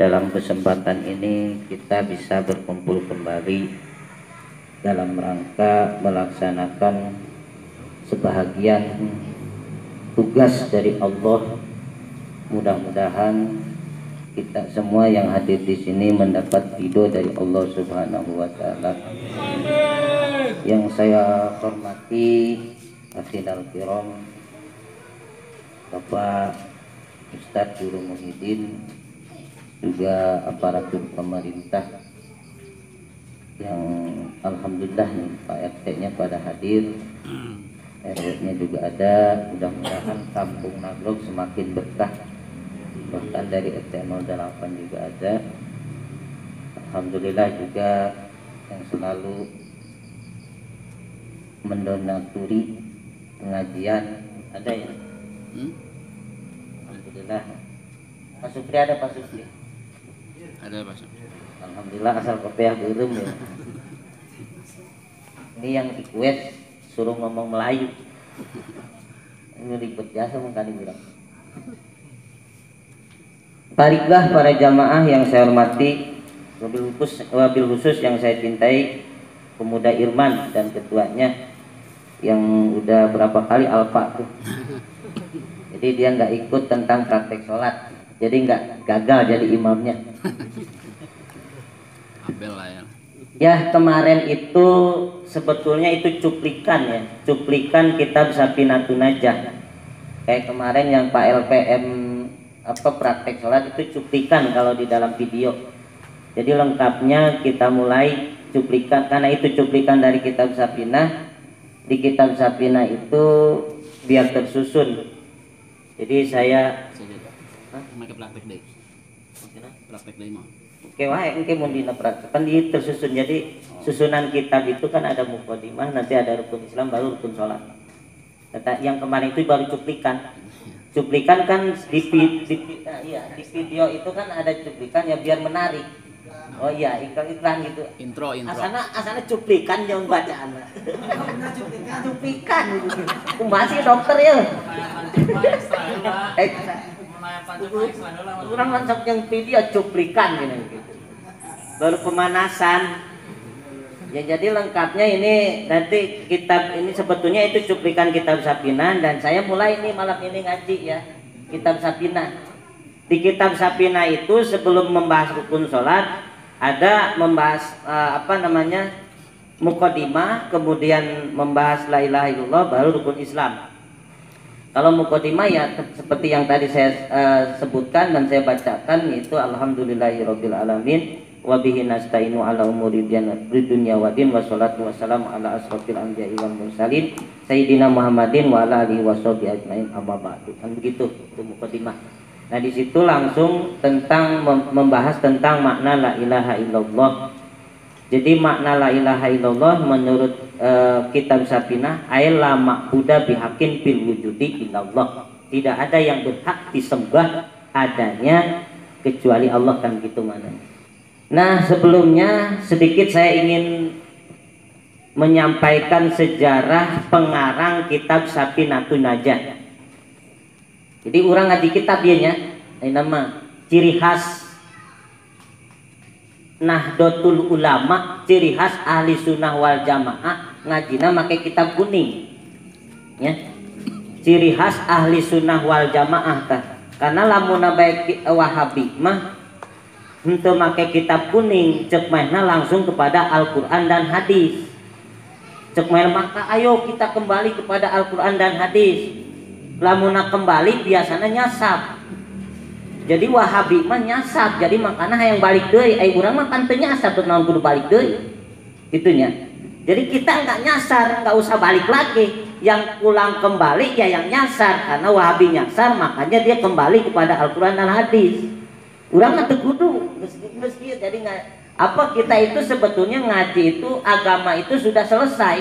dalam kesempatan ini kita bisa berkumpul kembali dalam rangka melaksanakan sebahagian tugas dari Allah. Mudah-mudahan kita semua yang hadir di sini mendapat ridho dari Allah Subhanahu wa taala. Yang saya hormati Akhirul Kiram Bapak Ustadz Guru Muhyiddin, juga aparatur pemerintah yang alhamdulillah nih Pak RT-nya pada hadir, RW-nya juga ada. Mudah-mudahan kampung Nagrog semakin berkah, bahkan dari RT 08 juga ada. Alhamdulillah juga yang selalu mendonaturi pengajian ada ya. Alhamdulillah. Pak Supri ada, Pak Supri? Ada, Pak Supri. Alhamdulillah, asal kopiah belum ya. Ini yang di Kuwait suruh ngomong Melayu. Ini ribet jasa mengkali bilang. Baiklah para jamaah yang saya hormati, wabil khusus yang saya cintai, pemuda Irman dan ketuanya yang udah berapa kali alfa tuh. Jadi dia nggak ikut tentang praktek sholat, jadi nggak gagal jadi imamnya. Abel lah ya. Ya, kemarin itu sebetulnya itu cuplikan ya, cuplikan kitab Safinatun Najah. Kayak kemarin yang Pak LPM praktek sholat itu cuplikan kalau di dalam video. Jadi lengkapnya kita mulai cuplikan, karena itu cuplikan dari kitab Safinah. Di kitab Safinah itu biar tersusun. Jadi saya pakai praktek deh. Praktek deh mau. Oke, wah, engke mau dina praktek kan dia tersusun. Jadi susunan kitab itu kan ada mukadimah, nanti ada rukun Islam, baru rukun sholat. Yang kemarin itu baru cuplikan. Cuplikan kan di video itu kan ada cuplikan ya biar menarik. Oh iya, iklan gitu. Intro. Asana cuplikan yang bacaan. Cuplikan. Masih dokter ya. Kurang langsung yang video cuplikan gitu. Baru pemanasan. Ya jadi lengkapnya ini nanti kitab ini sebetulnya itu cuplikan kitab Safinah, dan saya mulai ini malam ini ngaji ya kitab Safinah. Di kitab Safinah itu sebelum membahas rukun sholat ada membahas mukadimah, kemudian membahas la ilaha illallah, baru rukun Islam. Kalau mukadimah ya seperti yang tadi saya sebutkan dan saya bacakan, yaitu alhamdulillahirabbil alamin wa bihi nasta'inu ala umuri dunya waddin wassalatu wassalamu ala asrofil anbiya'i wal mursalin sayyidina Muhammadin wa ala alihi washabihi ajmain amma ba'du. Kan begitu itu mukadimah. Nah di situ langsung tentang membahas tentang makna la ilaha illallah. Jadi makna la ilaha illallah menurut kitab Safinah ay la ma'buda bihaqqin fil wujudi illallah. Tidak ada yang berhak disembah adanya kecuali Allah, kan gitu maknanya. Nah sebelumnya sedikit saya ingin menyampaikan sejarah pengarang kitab Safinatun Najah. Jadi orang ngaji kitab dia nya, nama ciri khas Nahdlatul Ulama, ciri khas ahli sunnah wal jamaah ngajina make kitab kuning. Ya. Ciri khas ahli sunnah wal jamaah tah. Karena lamun baik Wahabi mah henteu make kitab kuning, cek mainna langsung kepada Al-Qur'an dan hadis. Cek main maka ayo kita kembali kepada Al-Qur'an dan hadis. Lamuna kembali biasanya nyasap. Jadi Wahabi mah nyasap, jadi makanya hayang balik deui. Ai urang mah kan teu nyasap teu naon kudu balik deui. Gitunya. Jadi kita enggak nyasar, enggak usah balik lagi. Yang pulang kembali ya yang nyasar, karena Wahabi nyasar makanya dia kembali kepada Al-Qur'an dan hadis. Urang mah teu kudu meski jadi enggak apa kita itu sebetulnya ngaji itu agama itu sudah selesai.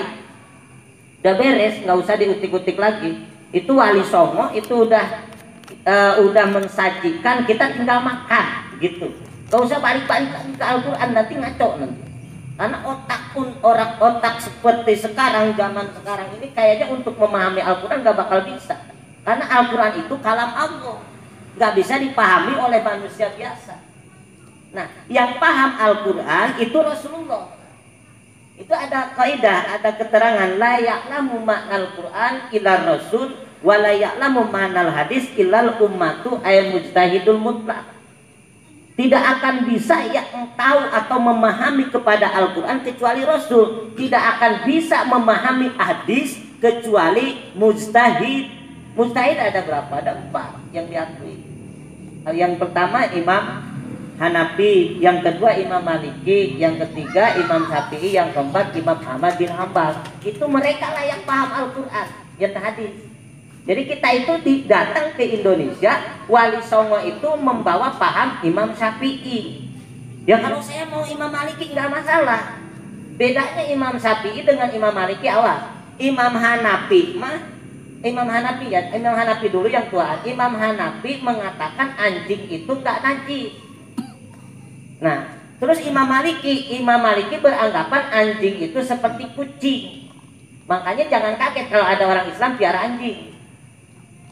Udah beres, enggak usah diutik-utik lagi. Itu Wali Songo itu udah mensajikan, kita tinggal makan gitu. Gak usah balik-balik lagi ke Al-Quran, nanti ngaco nanti. Karena otak seperti sekarang, zaman sekarang ini kayaknya untuk memahami Al-Quran gak bakal bisa. Karena Al-Quran itu kalam Allah, gak bisa dipahami oleh manusia biasa. Nah, yang paham Al-Quran itu Rasulullah. Itu ada kaidah, ada keterangan la ya'lamu ma'nal Quran illa rasul wa la ya'lamu ma'nal hadis illal ummatu ay mujtahidul mutlaq. Tidak akan bisa yang tahu atau memahami kepada Al-Quran kecuali Rasul. Tidak akan bisa memahami hadis kecuali mujtahid. Mujtahid ada berapa? Ada 4 yang diakui. Yang pertama Imam Hanafi, yang kedua Imam Maliki, yang ketiga Imam Syafi'i, yang keempat Imam Ahmad bin Hambal. Itu mereka lah yang paham Al-Quran, yang hadis. Jadi kita itu datang ke Indonesia, Wali Songo itu membawa paham Imam Syafi'i. Ya kalau saya mau Imam Maliki nggak masalah. Bedanya Imam Syafi'i dengan Imam Maliki awas. Imam Hanafi Imam Hanafi ya, Imam Hanafi dulu yang tua. Imam Hanafi mengatakan anjing itu nggak najis. Nah, terus Imam Maliki beranggapan anjing itu seperti kucing. Makanya jangan kaget kalau ada orang Islam piara anjing.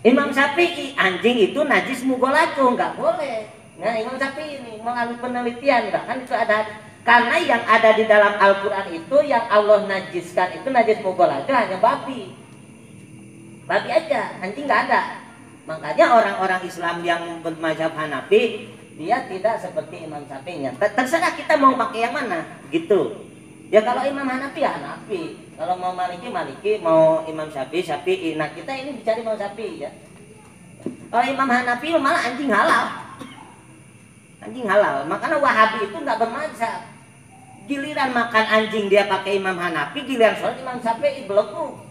Imam Syafi'i anjing itu najis mugolako, nggak boleh. Nah, Imam Syafi'i ini melalui penelitian, kan itu ada. Karena yang ada di dalam Al-Quran itu yang Allah najiskan itu najis mugolako hanya babi. Babi aja, anjing nggak ada. Makanya orang-orang Islam yang bermazhab Hanafi dia tidak seperti Imam Syafi'i. Terserah kita mau pakai yang mana, gitu. Ya kalau Imam Hanafi ya Hanafi, kalau mau Maliki, mau Imam Syafi'i. Nah kita ini bicara Imam Syafi'i ya. Kalau Imam Hanafi malah anjing halal. Makanya Wahabi itu nggak bermazhab. Giliran makan anjing dia pakai Imam Hanafi, giliran sholat Imam Syafi'i beleku.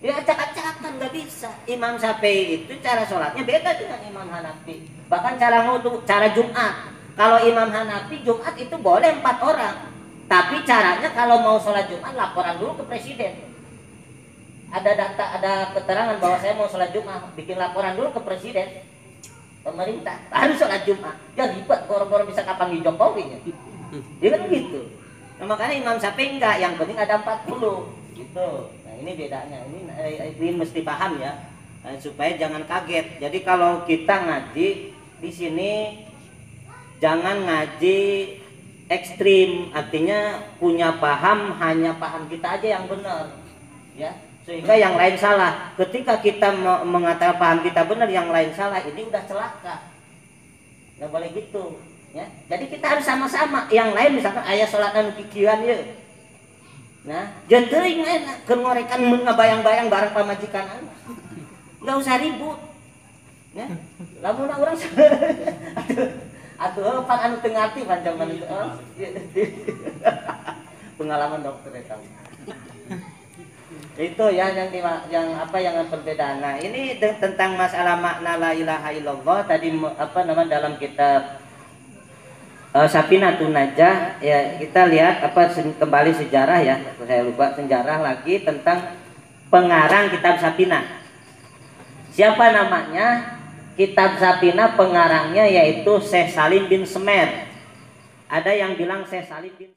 Dia acak-acakan nggak bisa. Imam Syafi'i itu cara sholatnya beda dengan Imam Hanafi. Bahkan cara Jumat. Kalau Imam Hanafi Jumat itu boleh 4 orang. Tapi caranya kalau mau sholat Jumat laporan dulu ke presiden. Ada keterangan bahwa saya mau sholat Jumat, bikin laporan dulu ke presiden pemerintah. Harus sholat Jumat. Ya ribet, boro-boro bisa kapan di Jokowi ya. Dia kan gitu. Nah, makanya Imam Syafi'i enggak, yang penting ada 40 gitu. Nah ini bedanya, ini mesti paham ya, supaya jangan kaget. Jadi kalau kita ngaji di sini jangan ngaji ekstrim, artinya punya paham hanya paham kita aja yang benar, ya, sehingga yang lain salah. Ketika kita mengatakan paham kita benar, yang lain salah, ini udah celaka. Nggak boleh gitu, ya. Jadi kita harus sama-sama. Yang lain misalkan ayah sholatan kikiran ya. Nah, jentering enak, kengorekan ngebayang-bayang barang pamajikan, nggak usah ribut, ya. Lamun orang Atuh pan anu teu ngarti pan zaman itu. Pengalaman dokter itu. Itu ya yang perbedaan. Nah, ini tentang masalah makna la ilaha illallah tadi dalam kitab Safinatun Najah ya, kita lihat kembali sejarah ya. Saya lupa sejarah lagi tentang pengarang kitab Safinah. Siapa namanya? Kitab Safinah pengarangnya yaitu Syekh Salim bin Semer. Ada yang bilang Syekh Salim bin